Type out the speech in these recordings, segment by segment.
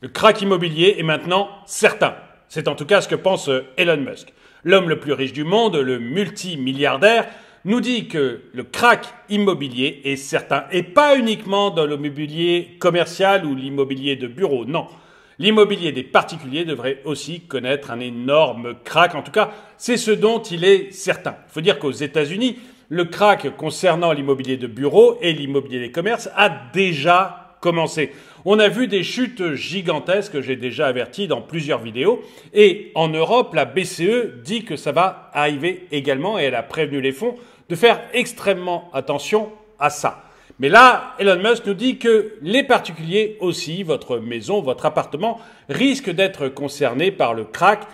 Le krach immobilier est maintenant certain. C'est en tout cas ce que pense Elon Musk. L'homme le plus riche du monde, le multimilliardaire, nous dit que le krach immobilier est certain. Et pas uniquement dans l'immobilier commercial ou l'immobilier de bureau, non. L'immobilier des particuliers devrait aussi connaître un énorme krach. En tout cas, c'est ce dont il est certain. Il faut dire qu'aux États-Unis, le krach concernant l'immobilier de bureau et l'immobilier des commerces a déjà commencé. On a vu des chutes gigantesques, j'ai déjà averti dans plusieurs vidéos. Et en Europe, la BCE dit que ça va arriver également et elle a prévenu les fonds de faire extrêmement attention à ça. Mais là, Elon Musk nous dit que les particuliers aussi, votre maison, votre appartement, risquent d'être concernés par le krach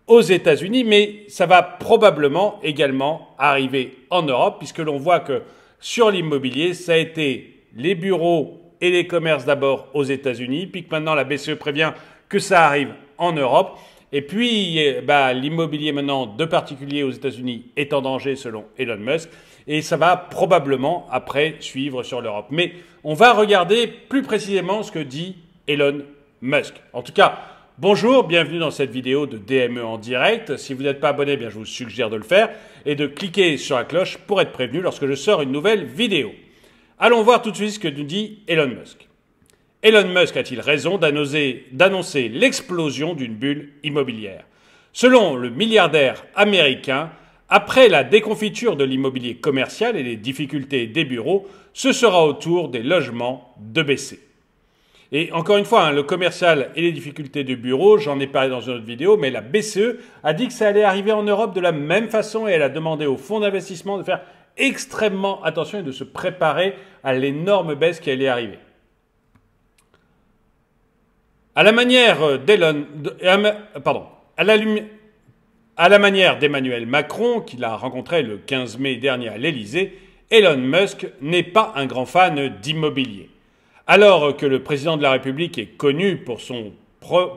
aux États-Unis, mais ça va probablement également arriver en Europe, puisque l'on voit que sur l'immobilier, ça a été les bureaux et les commerces d'abord aux États-Unis, puis que maintenant la BCE prévient que ça arrive en Europe. Et puis, l'immobilier maintenant de particuliers aux États-Unis est en danger selon Elon Musk. Et ça va probablement après suivre sur l'Europe. Mais on va regarder plus précisément ce que dit Elon Musk. En tout cas, bonjour, bienvenue dans cette vidéo de DME en direct. Si vous n'êtes pas abonné, bien, je vous suggère de le faire et de cliquer sur la cloche pour être prévenu lorsque je sors une nouvelle vidéo. Allons voir tout de suite ce que nous dit Elon Musk. Elon Musk a-t-il raison d'annoncer l'explosion d'une bulle immobilière? Selon le milliardaire américain, après la déconfiture de l'immobilier commercial et les difficultés des bureaux, ce sera au tour des logements de baisser. Et encore une fois, le commercial et les difficultés du bureau, j'en ai parlé dans une autre vidéo, mais la BCE a dit que ça allait arriver en Europe de la même façon et elle a demandé aux fonds d'investissement de faire extrêmement attention et de se préparer à l'énorme baisse qui allait arriver. À la manière d'Emmanuel Macron, qu'il a rencontré le 15 mai dernier à l'Élysée, Elon Musk n'est pas un grand fan d'immobilier. Alors que le président de la République est connu pour son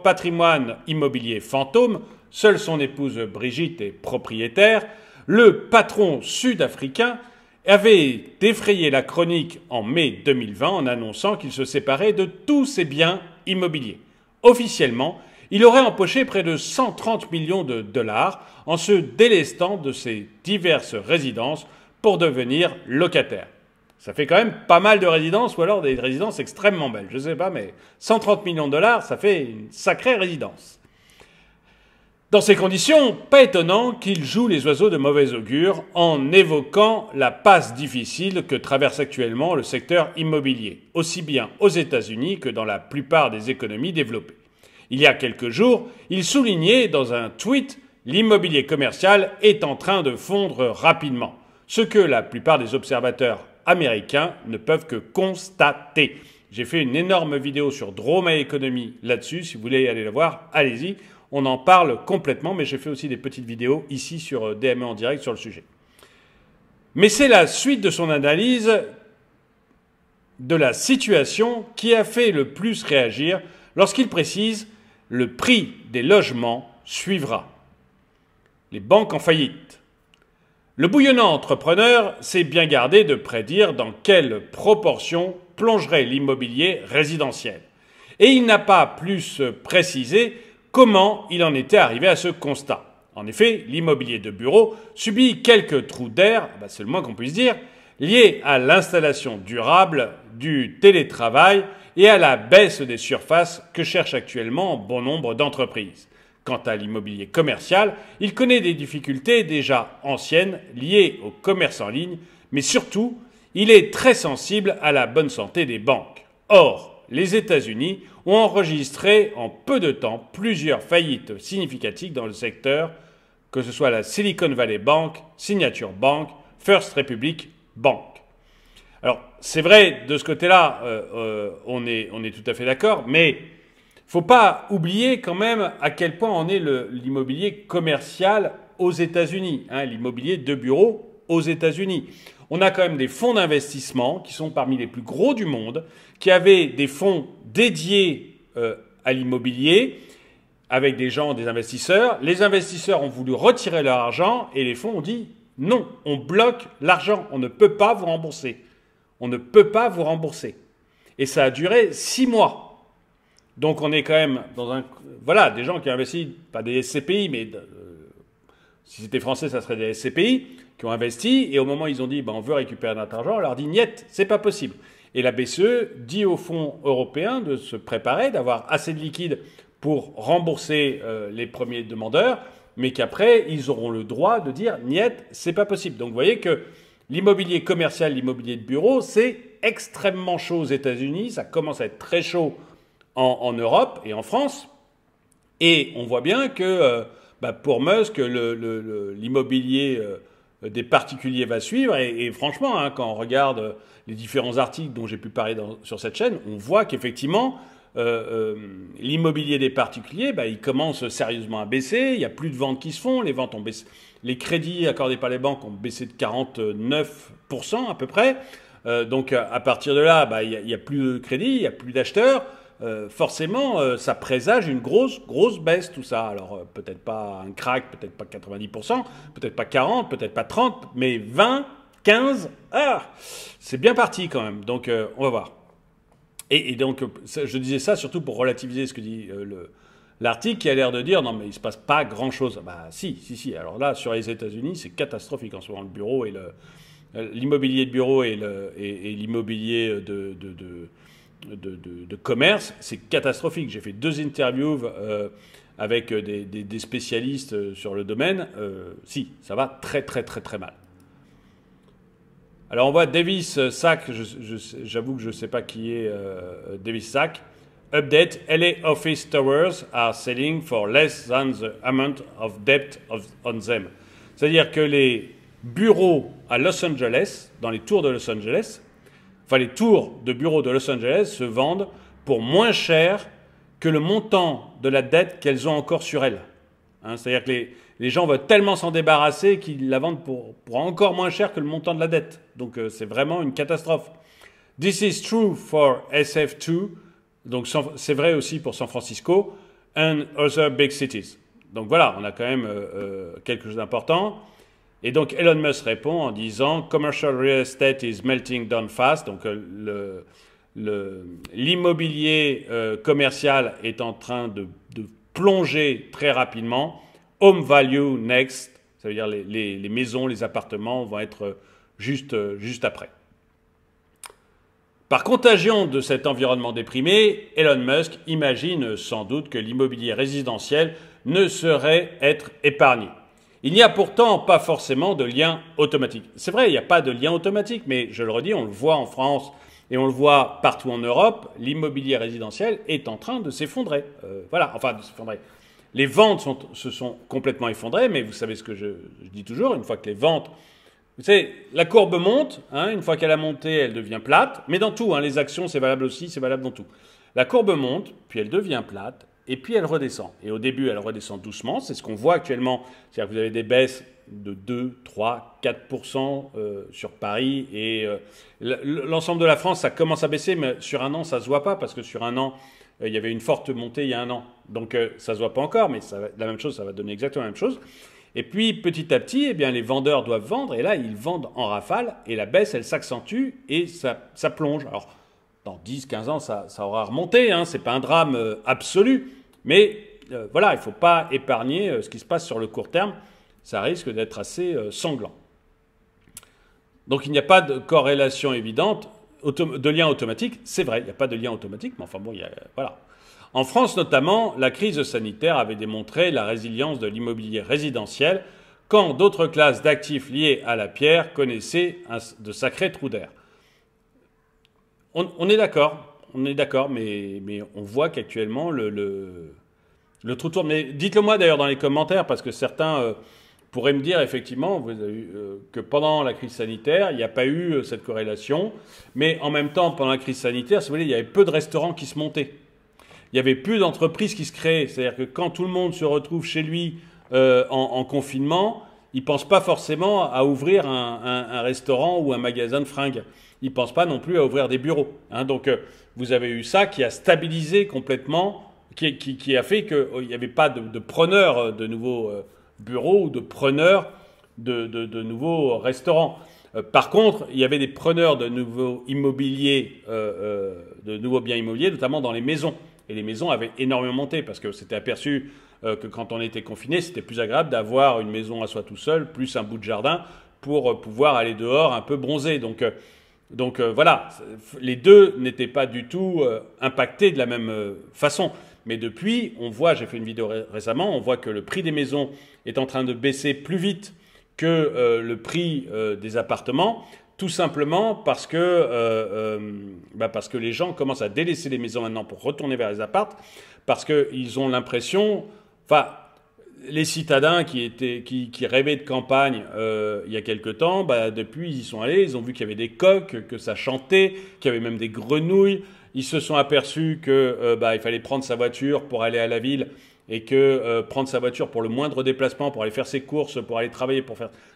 patrimoine immobilier fantôme, seule son épouse Brigitte est propriétaire, le patron sud-africain avait défrayé la chronique en mai 2020 en annonçant qu'il se séparait de tous ses biens immobiliers. Officiellement, il aurait empoché près de 130 millions de dollars en se délestant de ses diverses résidences pour devenir locataire. Ça fait quand même pas mal de résidences ou alors des résidences extrêmement belles. Je ne sais pas, mais 130 millions de dollars, ça fait une sacrée résidence. Dans ces conditions, pas étonnant qu'il joue les oiseaux de mauvais augure en évoquant la passe difficile que traverse actuellement le secteur immobilier, aussi bien aux États-Unis que dans la plupart des économies développées. Il y a quelques jours, il soulignait dans un tweet « L'immobilier commercial est en train de fondre rapidement », ce que la plupart des observateurs américains ne peuvent que constater. J'ai fait une énorme vidéo sur Drôme à économie là-dessus, si vous voulez aller la voir, allez-y. On en parle complètement, mais j'ai fait aussi des petites vidéos ici sur DME en direct sur le sujet. Mais c'est la suite de son analyse de la situation qui a fait le plus réagir lorsqu'il précise « le prix des logements suivra ». Les banques en faillite. Le bouillonnant entrepreneur s'est bien gardé de prédire dans quelle proportion plongerait l'immobilier résidentiel. Et il n'a pas plus précisé comment il en était arrivé à ce constat. En effet, l'immobilier de bureau subit quelques trous d'air, c'est le moins qu'on puisse dire, liés à l'installation durable du télétravail et à la baisse des surfaces que cherchent actuellement bon nombre d'entreprises. Quant à l'immobilier commercial, il connaît des difficultés déjà anciennes liées au commerce en ligne, mais surtout, il est très sensible à la bonne santé des banques. Or, les États-Unis ont enregistré en peu de temps plusieurs faillites significatives dans le secteur, que ce soit la Silicon Valley Bank, Signature Bank, First Republic Bank. Alors, c'est vrai, de ce côté-là, on est tout à fait d'accord, mais il ne faut pas oublier quand même à quel point en est l'immobilier commercial aux États-Unis, l'immobilier de bureau aux États-Unis. On a quand même des fonds d'investissement qui sont parmi les plus gros du monde, qui avaient des fonds dédiés à l'immobilier, avec des gens, des investisseurs. Les investisseurs ont voulu retirer leur argent et les fonds ont dit non, on bloque l'argent, on ne peut pas vous rembourser. On ne peut pas vous rembourser. Et ça a duré 6 mois. Donc on est quand même dans un... Voilà, des gens qui ont investi, pas des SCPI, mais si c'était français, ça serait des SCPI, qui ont investi, et au moment où ils ont dit on veut récupérer notre argent, on leur dit niet, c'est pas possible. Et la BCE dit aux fonds européens de se préparer, d'avoir assez de liquide pour rembourser les premiers demandeurs, mais qu'après, ils auront le droit de dire niet, c'est pas possible. Donc vous voyez que l'immobilier commercial, l'immobilier de bureau, c'est extrêmement chaud aux États-Unis, ça commence à être très chaud en Europe et en France. Et on voit bien que pour Musk, l'immobilier des particuliers va suivre. Et franchement, quand on regarde les différents articles dont j'ai pu parler sur cette chaîne, on voit qu'effectivement, l'immobilier des particuliers, il commence sérieusement à baisser. Il n'y a plus de ventes qui se font. Les ventes ont baissé. Les crédits accordés par les banques ont baissé de 49% à peu près. Donc à partir de là, il n'y a plus de crédit, il n'y a plus d'acheteurs. Forcément, ça présage une grosse baisse, tout ça. Alors, peut-être pas un crack, peut-être pas 90%, peut-être pas 40%, peut-être pas 30%, mais 20%, 15%, c'est bien parti quand même. Donc, on va voir. Et donc, je disais ça surtout pour relativiser ce que dit l'article, qui a l'air de dire, non, mais il se passe pas grand-chose. Si. Alors là, sur les États-Unis, c'est catastrophique en ce moment, le bureau et l'immobilier de bureau et l'immobilier de commerce, c'est catastrophique. J'ai fait 2 interviews avec des spécialistes sur le domaine. Si, ça va très mal. Alors on voit Davis Sack, j'avoue que je ne sais pas qui est Davis Sack. Update, LA office towers are selling for less than the amount of debt on them. C'est-à-dire que les bureaux à Los Angeles, dans les tours de Los Angeles, les tours de bureaux de Los Angeles se vendent pour moins cher que le montant de la dette qu'elles ont encore sur elles. C'est-à-dire que les gens veulent tellement s'en débarrasser qu'ils la vendent pour encore moins cher que le montant de la dette. Donc c'est vraiment une catastrophe. This is true for SF2, donc c'est vrai aussi pour San Francisco, and other big cities. Donc voilà, on a quand même quelque chose d'important. Et donc Elon Musk répond en disant « Commercial real estate is melting down fast ». Donc l'immobilier commercial est en train de plonger très rapidement. Home value next, ça veut dire les maisons, les appartements vont être juste après. Par contagion de cet environnement déprimé, Elon Musk imagine sans doute que l'immobilier résidentiel ne saurait être épargné. Il n'y a pourtant pas forcément de lien automatique. C'est vrai, il n'y a pas de lien automatique, mais je le redis, on le voit en France et on le voit partout en Europe, l'immobilier résidentiel est en train de s'effondrer. De s'effondrer. Les ventes se sont complètement effondrées, mais vous savez ce que je dis toujours, une fois que les ventes... Vous savez, la courbe monte, une fois qu'elle a monté, elle devient plate, mais dans tout, les actions, c'est valable aussi, c'est valable dans tout. La courbe monte, puis elle devient plate, et puis elle redescend. Et au début, elle redescend doucement. C'est ce qu'on voit actuellement. C'est-à-dire que vous avez des baisses de 2, 3, 4% sur Paris. Et l'ensemble de la France, ça commence à baisser, mais sur un an, ça ne se voit pas, parce que sur un an, il y avait une forte montée il y a un an. Donc ça ne se voit pas encore, mais la même chose, ça va donner exactement la même chose. Et puis, petit à petit, les vendeurs doivent vendre. Et là, ils vendent en rafale. Et la baisse, elle s'accentue et ça plonge. Alors, dans 10, 15 ans, ça aura remonté. Ce n'est pas un drame absolu. Mais il ne faut pas épargner ce qui se passe sur le court terme. Ça risque d'être assez sanglant. Donc il n'y a pas de corrélation évidente, de lien automatique. C'est vrai, il n'y a pas de lien automatique, mais enfin bon, voilà. En France notamment, la crise sanitaire avait démontré la résilience de l'immobilier résidentiel quand d'autres classes d'actifs liées à la pierre connaissaient de sacrés trous d'air. On est d'accord, mais on voit qu'actuellement le trou tourne. Mais dites-le moi d'ailleurs dans les commentaires, parce que certains pourraient me dire effectivement vous avez que pendant la crise sanitaire, il n'y a pas eu cette corrélation, mais en même temps, pendant la crise sanitaire, si vous voulez, il y avait peu de restaurants qui se montaient. Il n'y avait plus d'entreprises qui se créaient. C'est-à-dire que quand tout le monde se retrouve chez lui en confinement, il ne pense pas forcément à ouvrir un restaurant ou un magasin de fringues. Il ne pense pas non plus à ouvrir des bureaux. Donc vous avez eu ça qui a stabilisé complètement, qui a fait qu'il n'y avait pas de preneurs de nouveaux bureaux ou de preneurs de nouveaux restaurants. Par contre, il y avait des preneurs de nouveaux immobiliers, de nouveaux biens immobiliers, notamment dans les maisons. et les maisons avaient énormément monté parce que c'était aperçu que quand on était confiné, c'était plus agréable d'avoir une maison à soi tout seul, plus un bout de jardin pour pouvoir aller dehors un peu bronzer. Donc voilà, les deux n'étaient pas du tout impactés de la même façon. Mais depuis, on voit, j'ai fait une vidéo récemment, on voit que le prix des maisons est en train de baisser plus vite que le prix des appartements, tout simplement parce que les gens commencent à délaisser les maisons maintenant pour retourner vers les appartes, parce qu'ils ont l'impression, enfin, les citadins qui rêvaient de campagne il y a quelque temps, depuis ils y sont allés, ils ont vu qu'il y avait des coqs, que ça chantait, qu'il y avait même des grenouilles. Ils se sont aperçus que il fallait prendre sa voiture pour aller à la ville et que prendre sa voiture pour le moindre déplacement, pour aller faire ses courses, pour aller travailler,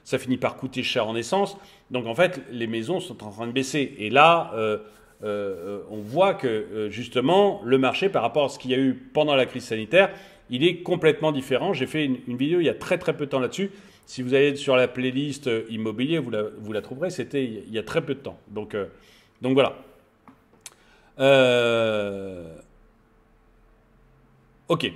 ça finit par coûter cher en essence. Donc en fait, les maisons sont en train de baisser. Et là, on voit que justement, le marché par rapport à ce qu'il y a eu pendant la crise sanitaire, il est complètement différent. J'ai fait une vidéo il y a très très peu de temps là-dessus. Si vous allez sur la playlist immobilier, vous la trouverez. C'était il y a très peu de temps. Donc voilà. Ok.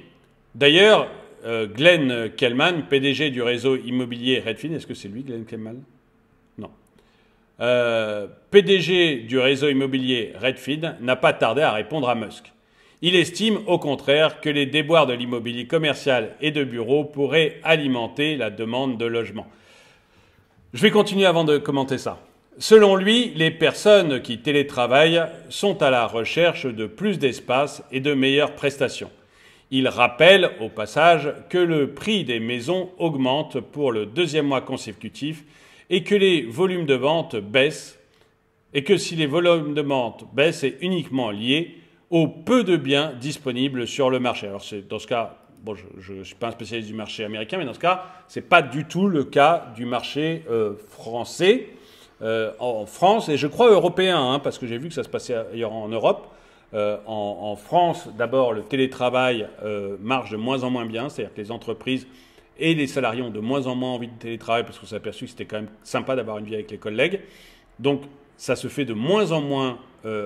D'ailleurs, Glenn Kelman, PDG du réseau immobilier Redfin, est-ce que c'est lui, Glenn Kelman? Non. PDG du réseau immobilier Redfin n'a pas tardé à répondre à Musk. Il estime au contraire que les déboires de l'immobilier commercial et de bureaux pourraient alimenter la demande de logement. Je vais continuer avant de commenter ça. Selon lui, les personnes qui télétravaillent sont à la recherche de plus d'espace et de meilleures prestations. Il rappelle au passage que le prix des maisons augmente pour le deuxième mois consécutif et que les volumes de vente baissent, et que si les volumes de vente baissent, c'est uniquement lié au peu de biens disponibles sur le marché. Alors dans ce cas, bon, je ne suis pas un spécialiste du marché américain, mais dans ce cas, ce n'est pas du tout le cas du marché français, en France, et je crois européen, parce que j'ai vu que ça se passait ailleurs en Europe. En France, d'abord, le télétravail marche de moins en moins bien, c'est-à-dire que les entreprises et les salariés ont de moins en moins envie de télétravail parce qu'on s'est aperçu que c'était quand même sympa d'avoir une vie avec les collègues. Donc ça se fait de moins en moins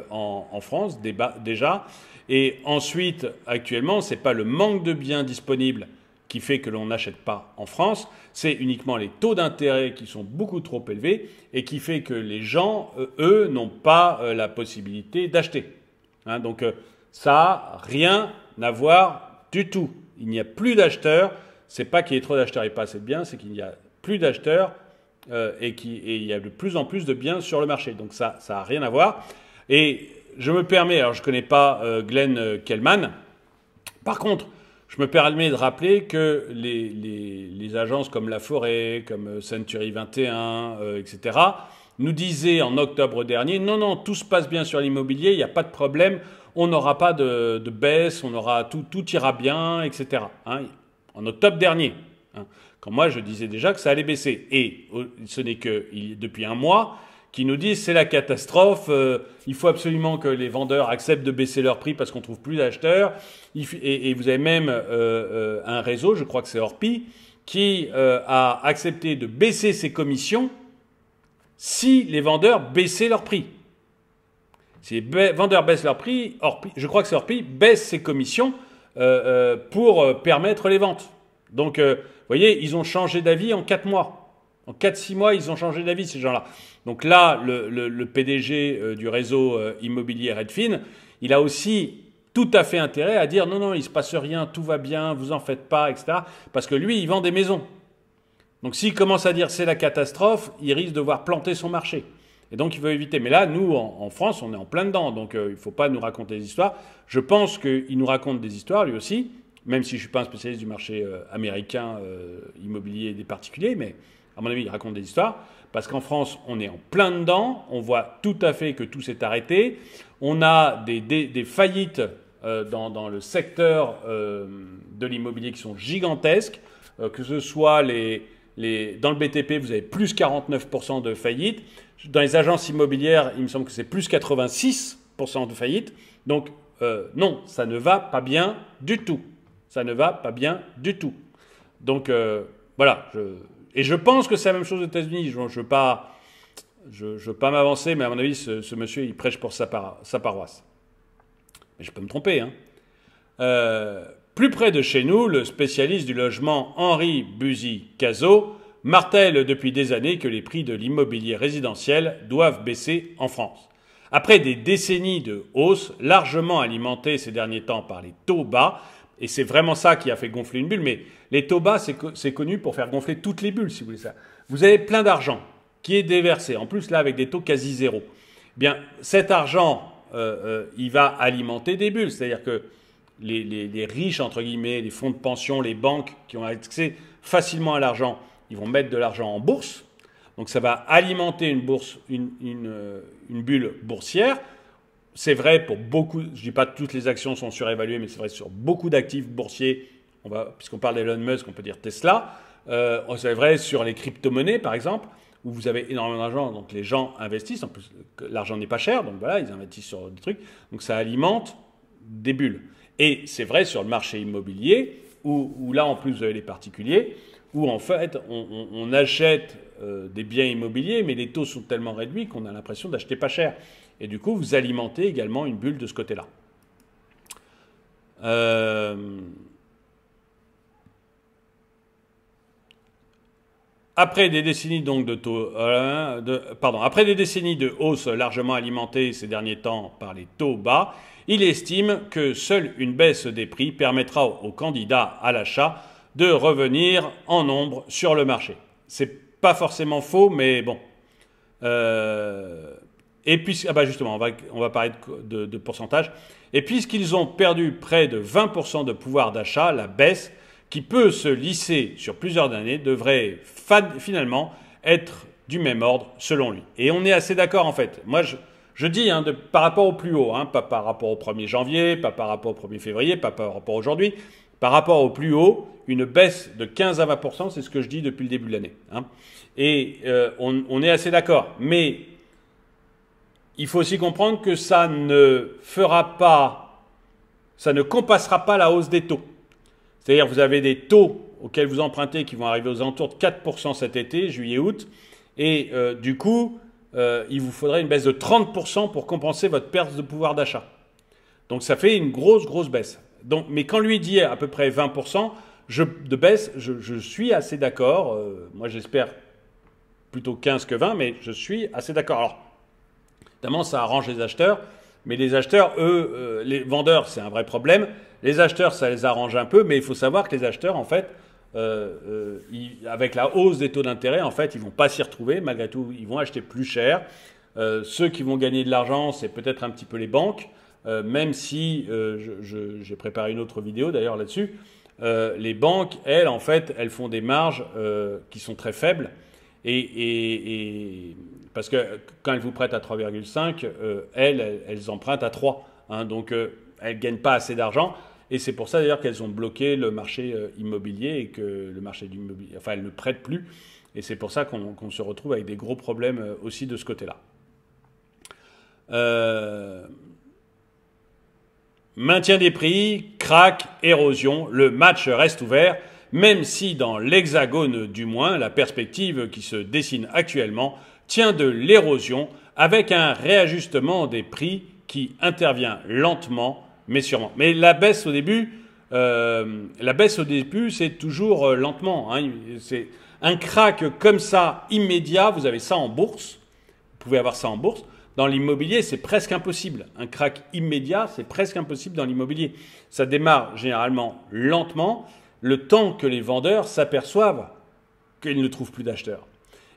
en France déjà. Et ensuite, actuellement, ce n'est pas le manque de biens disponibles qui fait que l'on n'achète pas en France, c'est uniquement les taux d'intérêt qui sont beaucoup trop élevés et qui fait que les gens, eux, n'ont pas la possibilité d'acheter. Donc ça n'a rien à voir du tout. Il n'y a plus d'acheteurs. C'est pas qu'il y ait trop d'acheteurs et pas assez de biens, c'est qu'il n'y a plus d'acheteurs et il y a de plus en plus de biens sur le marché. Donc ça n'a rien à voir. Et je me permets, alors je ne connais pas Glenn Kelman, par contre, je me permets de rappeler que les agences comme La Forêt, comme Century 21, etc., nous disaient en octobre dernier, non, tout se passe bien sur l'immobilier, il n'y a pas de problème, on n'aura pas de baisse, tout ira bien, etc. En octobre dernier, quand moi je disais déjà que ça allait baisser. Et ce n'est que depuis un mois qui nous disent c'est la catastrophe, il faut absolument que les vendeurs acceptent de baisser leur prix parce qu'on ne trouve plus d'acheteurs. Et vous avez même un réseau, je crois que c'est Orpi, qui a accepté de baisser ses commissions si les vendeurs baissaient leur prix. Si les vendeurs baissent leur prix, je crois que c'est Orpi, baisse ses commissions pour permettre les ventes. Donc, vous voyez, ils ont changé d'avis en 4 mois. En 4-6 mois, ils ont changé d'avis, ces gens-là. Donc là, le PDG du réseau immobilier Redfin, il a aussi tout à fait intérêt à dire non, il ne se passe rien, tout va bien, vous en faites pas, etc. Parce que lui, il vend des maisons. Donc s'il commence à dire c'est la catastrophe, il risque de voir planter son marché. Et donc il veut éviter. Mais là, nous, en France, on est en plein dedans. Donc il ne faut pas nous raconter des histoires. Je pense qu'il nous raconte des histoires, lui aussi, même si je ne suis pas un spécialiste du marché américain immobilier des particuliers, mais à mon avis, il raconte des histoires. Parce qu'en France, on est en plein dedans. On voit tout à fait que tout s'est arrêté. On a des faillites dans le secteur de l'immobilier qui sont gigantesques. Que ce soit dans le BTP, vous avez plus 49% de faillites. Dans les agences immobilières, il me semble que c'est plus 86% de faillites. Donc, non, ça ne va pas bien du tout. Ça ne va pas bien du tout. Donc, voilà. Et je pense que c'est la même chose aux États-Unis. Je ne veux pas m'avancer, mais à mon avis, ce monsieur, il prêche pour sa paroisse. Mais je peux me tromper. Plus près de chez nous, le spécialiste du logement Henri Buzy-Cazot martèle depuis des années que les prix de l'immobilier résidentiel doivent baisser en France. Après des décennies de hausse, largement alimentées ces derniers temps par les taux bas, et c'est vraiment ça qui a fait gonfler une bulle, mais les taux bas, c'est connu pour faire gonfler toutes les bulles, si vous voulez ça. Vous avez plein d'argent qui est déversé, en plus là avec des taux quasi zéro. Bien, cet argent, il va alimenter des bulles, c'est-à-dire que les riches, entre guillemets, les fonds de pension, les banques qui ont accès facilement à l'argent, ils vont mettre de l'argent en bourse. Donc ça va alimenter une bulle boursière. C'est vrai pour beaucoup, je ne dis pas que toutes les actions sont surévaluées, mais c'est vrai sur beaucoup d'actifs boursiers, puisqu'on parle d'Elon Musk, on peut dire Tesla. C'est vrai sur les crypto-monnaies, par exemple, où vous avez énormément d'argent, donc les gens investissent. En plus, l'argent n'est pas cher, donc voilà, ils investissent sur des trucs. Donc ça alimente des bulles. Et c'est vrai sur le marché immobilier, où là, en plus, vous avez les particuliers, où en fait, on achète des biens immobiliers, mais les taux sont tellement réduits qu'on a l'impression d'acheter pas cher. Et du coup, vous alimentez également une bulle de ce côté-là. Après des décennies donc après des décennies de hausse largement alimentée ces derniers temps par les taux bas, il estime que seule une baisse des prix permettra aux candidats à l'achat de revenir en nombre sur le marché. C'est pas forcément faux, mais bon. Et puis, justement, on va parler de pourcentage. Et puisqu'ils ont perdu près de 20% de pouvoir d'achat, la baisse, qui peut se lisser sur plusieurs années, devrait finalement être du même ordre, selon lui. Et on est assez d'accord, en fait. Moi, je dis par rapport au plus haut, pas par rapport au 1er janvier, pas par rapport au 1er février, pas par rapport à aujourd'hui, par rapport au plus haut, une baisse de 15 à 20%, c'est ce que je dis depuis le début de l'année. Et on est assez d'accord. Mais il faut aussi comprendre que ça ne compassera pas la hausse des taux. C'est-à-dire vous avez des taux auxquels vous empruntez qui vont arriver aux alentours de 4% cet été, juillet-août, et du coup, il vous faudrait une baisse de 30% pour compenser votre perte de pouvoir d'achat. Donc ça fait une grosse baisse. Donc, mais quand lui dit à peu près 20% de baisse, je suis assez d'accord. Moi j'espère plutôt 15 que 20, mais je suis assez d'accord. Alors, évidemment, ça arrange les acheteurs, mais les acheteurs, eux, les vendeurs, c'est un vrai problème. Les acheteurs, ça les arrange un peu, mais il faut savoir que les acheteurs, en fait, avec la hausse des taux d'intérêt, en fait, ils ne vont pas s'y retrouver. Malgré tout, ils vont acheter plus cher. Ceux qui vont gagner de l'argent, c'est peut-être un petit peu les banques, même si j'ai préparé une autre vidéo d'ailleurs là-dessus. Les banques, elles, en fait, elles font des marges qui sont très faibles. Parce que quand elles vous prêtent à 3,5, elles empruntent à 3. Donc, elles ne gagnent pas assez d'argent. Et c'est pour ça d'ailleurs qu'elles ont bloqué le marché immobilier et que le marché immobilier, enfin, elles ne prêtent plus. Et c'est pour ça qu'on se retrouve avec des gros problèmes aussi de ce côté-là. Maintien des prix, crack, érosion, le match reste ouvert. Même si dans l'Hexagone du moins, la perspective qui se dessine actuellement tient de l'érosion avec un réajustement des prix qui intervient lentement mais sûrement. Mais la baisse au début, c'est toujours lentement. C'est un crack comme ça, immédiat, vous avez ça en bourse, vous pouvez avoir ça en bourse. Dans l'immobilier, c'est presque impossible. Un crack immédiat, c'est presque impossible dans l'immobilier. Ça démarre généralement lentement, le temps que les vendeurs s'aperçoivent qu'ils ne trouvent plus d'acheteurs.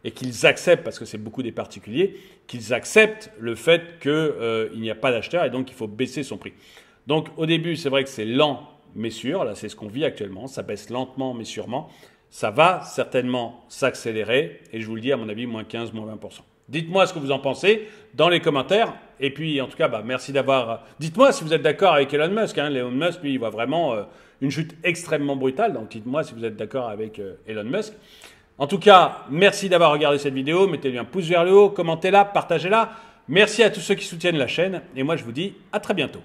Et qu'ils acceptent, parce que c'est beaucoup des particuliers, qu'ils acceptent le fait qu'il n'y a pas d'acheteurs et donc il faut baisser son prix. Donc au début, c'est vrai que c'est lent mais sûr. Là, c'est ce qu'on vit actuellement. Ça baisse lentement mais sûrement. Ça va certainement s'accélérer. Et je vous le dis, à mon avis, moins 15, moins 20%. Dites-moi ce que vous en pensez dans les commentaires. Et puis, en tout cas, merci d'avoir... Dites-moi si vous êtes d'accord avec Elon Musk. Elon Musk, lui, il voit vraiment une chute extrêmement brutale. Donc, dites-moi si vous êtes d'accord avec Elon Musk. En tout cas, merci d'avoir regardé cette vidéo. Mettez-lui un pouce vers le haut, commentez-la, partagez-la. Merci à tous ceux qui soutiennent la chaîne. Et moi, je vous dis à très bientôt.